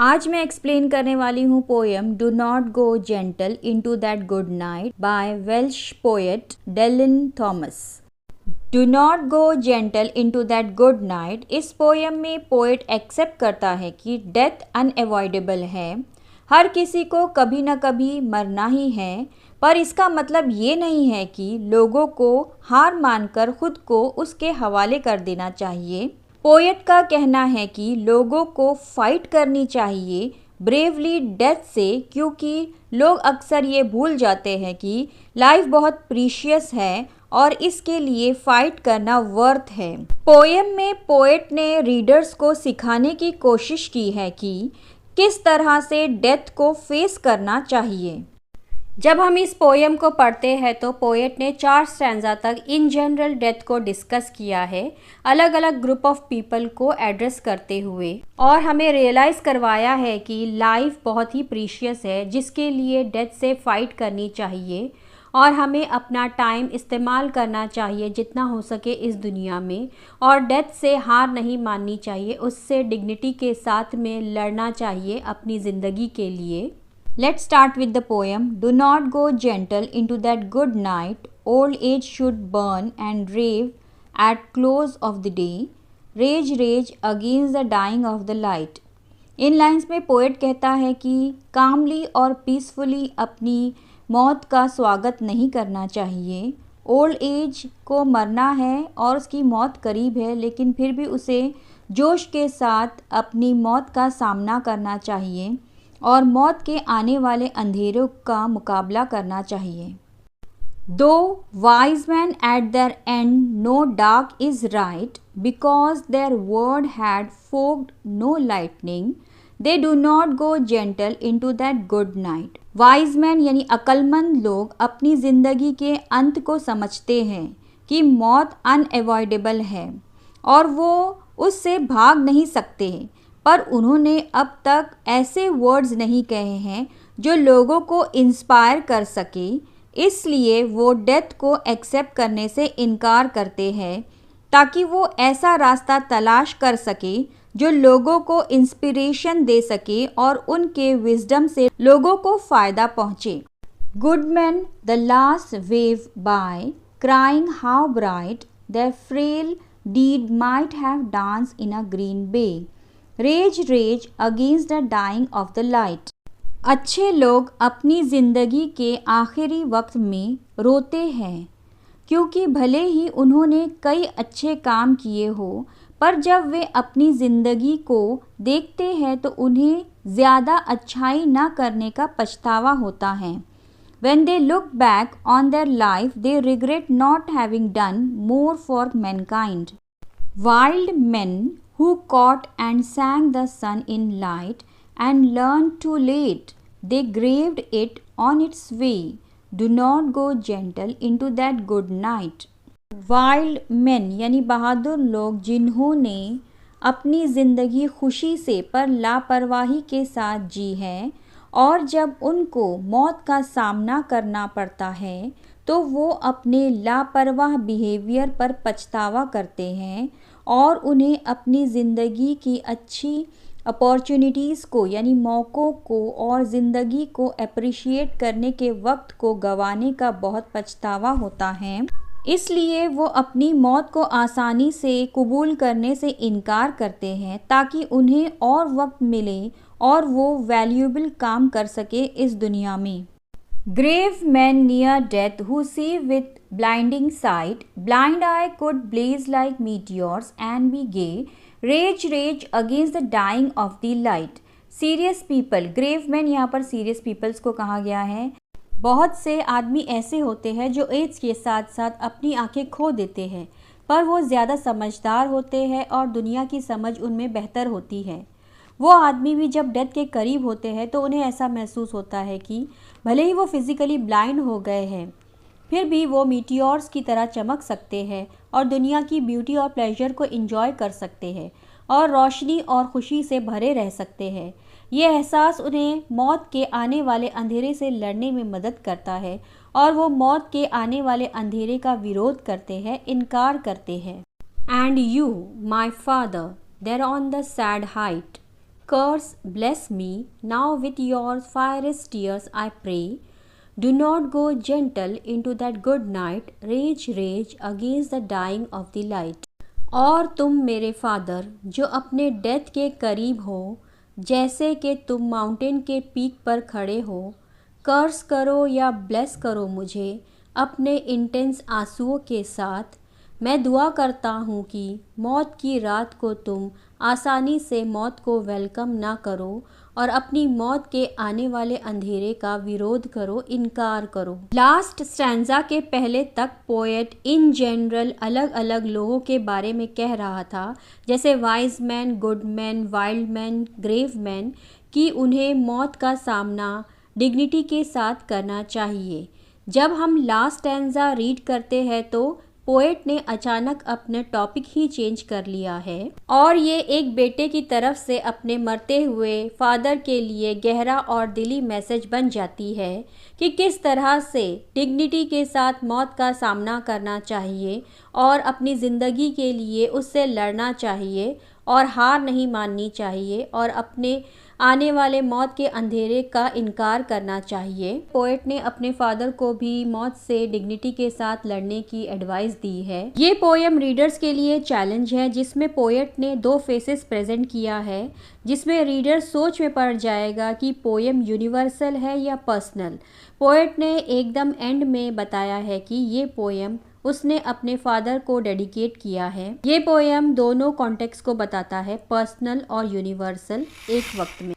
आज मैं एक्सप्लेन करने वाली हूँ poem do not go gentle into that good night bye Welsh poet डेलिन Thomas. Do not go gentle into that good night, इस poem में poet accept करता है कि डेथ अनएवॉइडेबल है, हर किसी को कभी न कभी मरना ही है, पर इसका मतलब ये नहीं है कि लोगों को हार मानकर खुद को उसके हवाले कर देना चाहिए। पोएट का कहना है कि लोगों को फाइट करनी चाहिए ब्रेवली डेथ से, क्योंकि लोग अक्सर ये भूल जाते हैं कि लाइफ बहुत प्रीशियस है और इसके लिए फाइट करना वर्थ है। पोएम में पोएट ने रीडर्स को सिखाने की कोशिश की है कि किस तरह से डेथ को फेस करना चाहिए। जब हम इस पोएम को पढ़ते हैं तो पोएट ने 4 स्टैंजा तक इन जनरल डेथ को डिस्कस किया है, अलग अलग ग्रुप ऑफ पीपल को एड्रेस करते हुए, और हमें रियलाइज़ करवाया है कि लाइफ बहुत ही प्रीशियस है जिसके लिए डेथ से फाइट करनी चाहिए और हमें अपना टाइम इस्तेमाल करना चाहिए जितना हो सके इस दुनिया में, और डेथ से हार नहीं माननी चाहिए, उससे डिग्निटी के साथ में लड़ना चाहिए अपनी ज़िंदगी के लिए। Let's start with the poem. Do not go gentle into that good night. Old age should burn and rave at close of the day. Rage, rage against the dying of the light. In lines में poet कहता है कि कामली और peacefully अपनी मौत का स्वागत नहीं करना चाहिए। ओल्ड एज को मरना है और उसकी मौत करीब है, लेकिन फिर भी उसे जोश के साथ अपनी मौत का सामना करना चाहिए और मौत के आने वाले अंधेरों का मुकाबला करना चाहिए। दो wise man eight there and know dark is right, because there word had फोक्ड no lightning, they do not go gentle into that good night. Wise man यानी अक्लमंद लोग अपनी ज़िंदगी के अंत को समझते हैं कि मौत अनएवॉइडेबल है और वो उससे भाग नहीं सकते, पर उन्होंने अब तक ऐसे वर्ड्स नहीं कहे हैं जो लोगों को इंस्पायर कर सके, इसलिए वो डेथ को एक्सेप्ट करने से इनकार करते हैं ताकि वो ऐसा रास्ता तलाश कर सके जो लोगों को इंस्पिरेशन दे सके और उनके विजडम से लोगों को फ़ायदा पहुँचे। Good man the last wave bye, crying how bright there frail deed might have dance in a Green Bay, raise raise against the dying of the light. अच्छे लोग अपनी ज़िंदगी के आखिरी वक्त में रोते हैं क्योंकि भले ही उन्होंने कई अच्छे काम किए हो, पर जब वे अपनी ज़िंदगी को देखते हैं तो उन्हें ज़्यादा अच्छाई ना करने का पछतावा होता है। When they look back on their life, they regret not having done more for mankind. Wild men who caught and sang the sun in light and learned too late, they graved it on its way. Do not go gentle into that good night. Wild men यानी बहादुर लोग जिन्होंने अपनी ज़िंदगी खुशी से पर लापरवाही के साथ जी है, और जब उनको मौत का सामना करना पड़ता है तो वो अपने लापरवाह बिहेवियर पर पछतावा करते हैं और उन्हें अपनी ज़िंदगी की अच्छी अपॉर्चुनिटीज़ को यानी मौक़ों को और ज़िंदगी को अप्रिशिएट करने के वक्त को गंवाने का बहुत पछतावा होता है, इसलिए वो अपनी मौत को आसानी से कबूल करने से इनकार करते हैं ताकि उन्हें और वक्त मिले और वो वैल्यूएबल काम कर सके इस दुनिया में। Grave men near death who see with blinding sight, blind eye could blaze like meteors and be gay, rage rage against the dying of the light. Serious people, grave men यहाँ पर serious peoples को कहा गया है। बहुत से आदमी ऐसे होते हैं जो एज के साथ साथ अपनी आंखें खो देते हैं, पर वो ज़्यादा समझदार होते हैं और दुनिया की समझ उनमें बेहतर होती है। वो आदमी भी जब डेथ के करीब होते हैं तो उन्हें ऐसा महसूस होता है कि भले ही वो फिज़िकली ब्लाइंड हो गए हैं, फिर भी वो मीटियोर्स की तरह चमक सकते हैं और दुनिया की ब्यूटी और प्लेजर को एंजॉय कर सकते हैं और रोशनी और खुशी से भरे रह सकते हैं। ये एहसास उन्हें मौत के आने वाले अंधेरे से लड़ने में मदद करता है और वो मौत के आने वाले अंधेरे का विरोध करते हैं, इनकार करते हैं। And you my father there on the sad height, curse bless me, now with your fierce tears I pray. Do not go gentle into that good night, rage rage against the dying of the light. और तुम मेरे father जो अपने death के करीब हो, जैसे कि तुम माउंटेन के पीक पर खड़े हो, कर्स करो या ब्लेस करो मुझे अपने इंटेंस आंसुओं के साथ। मैं दुआ करता हूँ कि मौत की रात को तुम आसानी से मौत को वेलकम ना करो और अपनी मौत के आने वाले अंधेरे का विरोध करो, इनकार करो। लास्ट स्टैंजा के पहले तक पोएट इन जनरल अलग अलग लोगों के बारे में कह रहा था, जैसे wise man, good man, wild man, grave man, कि उन्हें मौत का सामना डिग्निटी के साथ करना चाहिए। जब हम लास्ट स्टैंजा रीड करते हैं तो पोएट ने अचानक अपना टॉपिक ही चेंज कर लिया है और ये एक बेटे की तरफ से अपने मरते हुए फादर के लिए गहरा और दिली मैसेज बन जाती है कि किस तरह से डिग्निटी के साथ मौत का सामना करना चाहिए और अपनी ज़िंदगी के लिए उससे लड़ना चाहिए और हार नहीं माननी चाहिए और अपने आने वाले मौत के अंधेरे का इनकार करना चाहिए। पोएट ने अपने फादर को भी मौत से डिग्निटी के साथ लड़ने की एडवाइस दी है। ये पोएम रीडर्स के लिए चैलेंज है, जिसमें पोएट ने 2 फेसेस प्रेजेंट किया है, जिसमें रीडर सोच में पड़ जाएगा कि पोएम यूनिवर्सल है या पर्सनल। पोएट ने एकदम एंड में बताया है कि ये पोएम उसने अपने फादर को डेडिकेट किया है। ये पोएम दोनों कॉन्टेक्स्ट को बताता है, पर्सनल और यूनिवर्सल, एक वक्त में।